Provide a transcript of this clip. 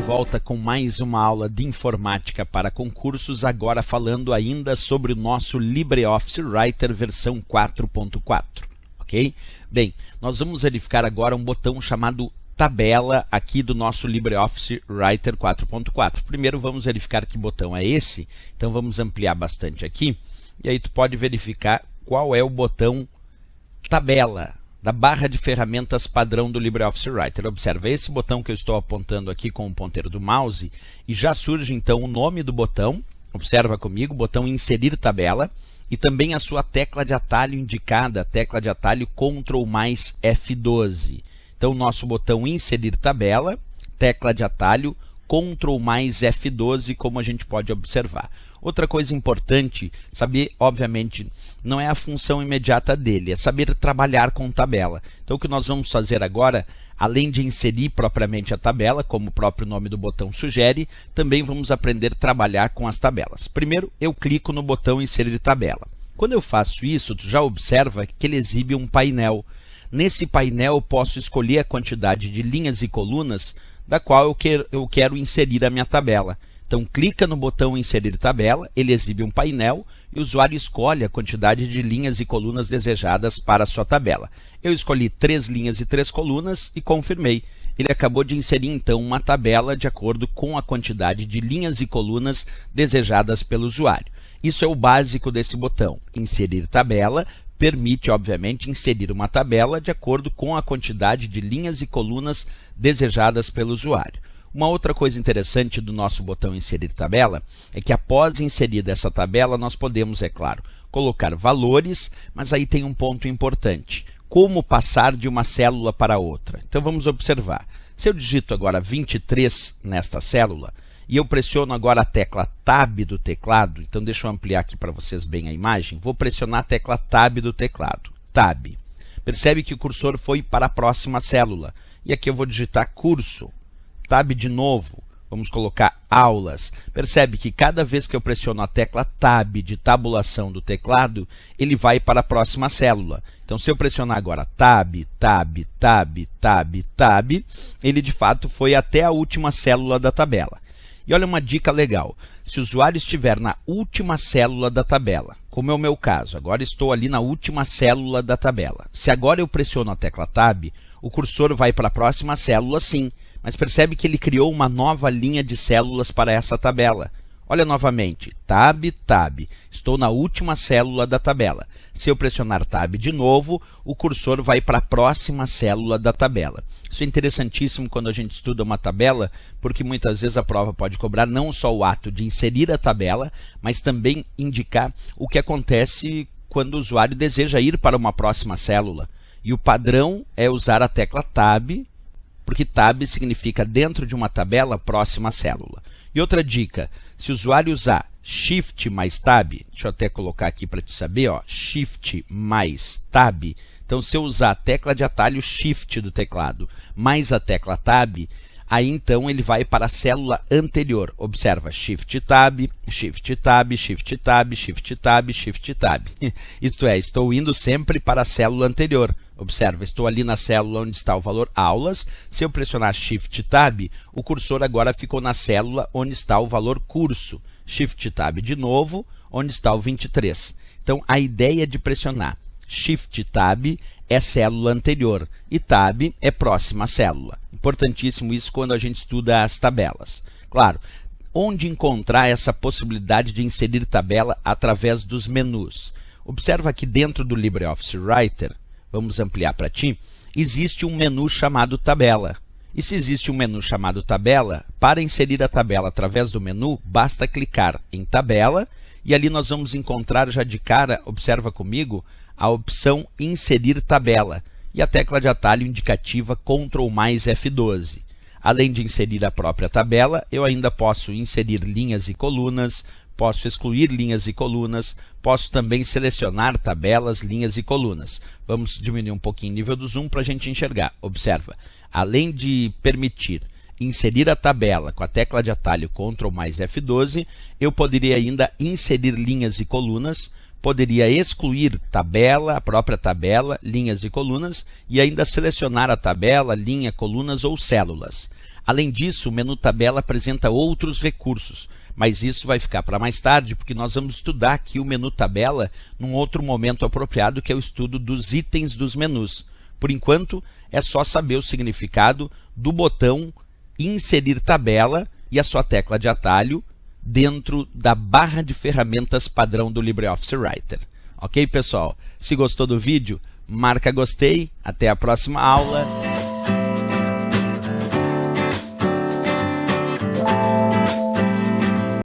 volta com mais uma aula de informática para concursos, agora falando ainda sobre o nosso LibreOffice Writer versão 4.4, ok? Bem, nós vamos verificar agora um botão chamado tabela aqui do nosso LibreOffice Writer 4.4. Primeiro vamos verificar que botão é esse, então vamos ampliar bastante aqui, e aí tu pode verificar qual é o botão tabela da barra de ferramentas padrão do LibreOffice Writer. Observa esse botão que eu estou apontando aqui com o ponteiro do mouse e já surge então o nome do botão, observa comigo, botão inserir tabela e também a sua tecla de atalho indicada, a tecla de atalho Ctrl mais F12. Então nosso botão inserir tabela, tecla de atalho Ctrl mais F12, como a gente pode observar. Outra coisa importante, saber, obviamente, não é a função imediata dele, é saber trabalhar com tabela. Então o que nós vamos fazer agora, além de inserir propriamente a tabela, como o próprio nome do botão sugere, também vamos aprender a trabalhar com as tabelas. Primeiro, eu clico no botão inserir tabela. Quando eu faço isso, tu já observa que ele exibe um painel. Nesse painel eu posso escolher a quantidade de linhas e colunas da qual eu quero inserir a minha tabela. Então, clica no botão inserir tabela, ele exibe um painel e o usuário escolhe a quantidade de linhas e colunas desejadas para a sua tabela. Eu escolhi 3 linhas e 3 colunas e confirmei. Ele acabou de inserir, então, uma tabela de acordo com a quantidade de linhas e colunas desejadas pelo usuário. Isso é o básico desse botão. Inserir tabela permite, obviamente, inserir uma tabela de acordo com a quantidade de linhas e colunas desejadas pelo usuário. Uma outra coisa interessante do nosso botão inserir tabela é que após inserida essa tabela nós podemos, é claro, colocar valores, mas aí tem um ponto importante. Como passar de uma célula para outra? Então vamos observar. Se eu digito agora 23 nesta célula e eu pressiono agora a tecla Tab do teclado, então deixa eu ampliar aqui para vocês bem a imagem, vou pressionar a tecla Tab do teclado, Tab. Percebe que o cursor foi para a próxima célula e aqui eu vou digitar curso. Tab de novo, vamos colocar aulas. Percebe que cada vez que eu pressiono a tecla Tab de tabulação do teclado, ele vai para a próxima célula. Então, se eu pressionar agora Tab, Tab, Tab, Tab, Tab, ele de fato foi até a última célula da tabela. E olha uma dica legal, se o usuário estiver na última célula da tabela, como é o meu caso, agora estou ali na última célula da tabela. Se agora eu pressiono a tecla Tab, o cursor vai para a próxima célula sim, mas percebe que ele criou uma nova linha de células para essa tabela. Olha novamente, Tab, Tab, estou na última célula da tabela. Se eu pressionar Tab de novo, o cursor vai para a próxima célula da tabela. Isso é interessantíssimo quando a gente estuda uma tabela, porque muitas vezes a prova pode cobrar não só o ato de inserir a tabela, mas também indicar o que acontece quando o usuário deseja ir para uma próxima célula. E o padrão é usar a tecla Tab, porque Tab significa dentro de uma tabela, próxima célula. E outra dica, se o usuário usar Shift mais Tab, deixa eu até colocar aqui para te saber, ó, Shift mais Tab, então se eu usar a tecla de atalho Shift do teclado mais a tecla Tab, aí então ele vai para a célula anterior. Observa, Shift Tab, Shift Tab, Shift Tab, Shift Tab, Shift Tab. Isto é, estou indo sempre para a célula anterior. Observa, estou ali na célula onde está o valor aulas. Se eu pressionar Shift Tab, o cursor agora ficou na célula onde está o valor curso. Shift Tab de novo, onde está o 23. Então, a ideia de pressionar Shift Tab é célula anterior e Tab é próxima célula. Importantíssimo isso quando a gente estuda as tabelas. Claro, onde encontrar essa possibilidade de inserir tabela através dos menus? Observa que dentro do LibreOffice Writer, vamos ampliar para ti, existe um menu chamado tabela. E se existe um menu chamado tabela, para inserir a tabela através do menu, basta clicar em tabela e ali nós vamos encontrar já de cara, observa comigo, a opção inserir tabela e a tecla de atalho indicativa Ctrl mais F12. Além de inserir a própria tabela, eu ainda posso inserir linhas e colunas, posso excluir linhas e colunas, posso também selecionar tabelas, linhas e colunas. Vamos diminuir um pouquinho o nível do zoom para a gente enxergar. Observa, além de permitir inserir a tabela com a tecla de atalho Ctrl mais F12, eu poderia ainda inserir linhas e colunas, poderia excluir tabela, a própria tabela, linhas e colunas, e ainda selecionar a tabela, linha, colunas ou células. Além disso, o menu tabela apresenta outros recursos, mas isso vai ficar para mais tarde, porque nós vamos estudar aqui o menu tabela num outro momento apropriado, que é o estudo dos itens dos menus. Por enquanto, é só saber o significado do botão inserir tabela e a sua tecla de atalho dentro da barra de ferramentas padrão do LibreOffice Writer. Ok, pessoal? Se gostou do vídeo, marca gostei. Até a próxima aula.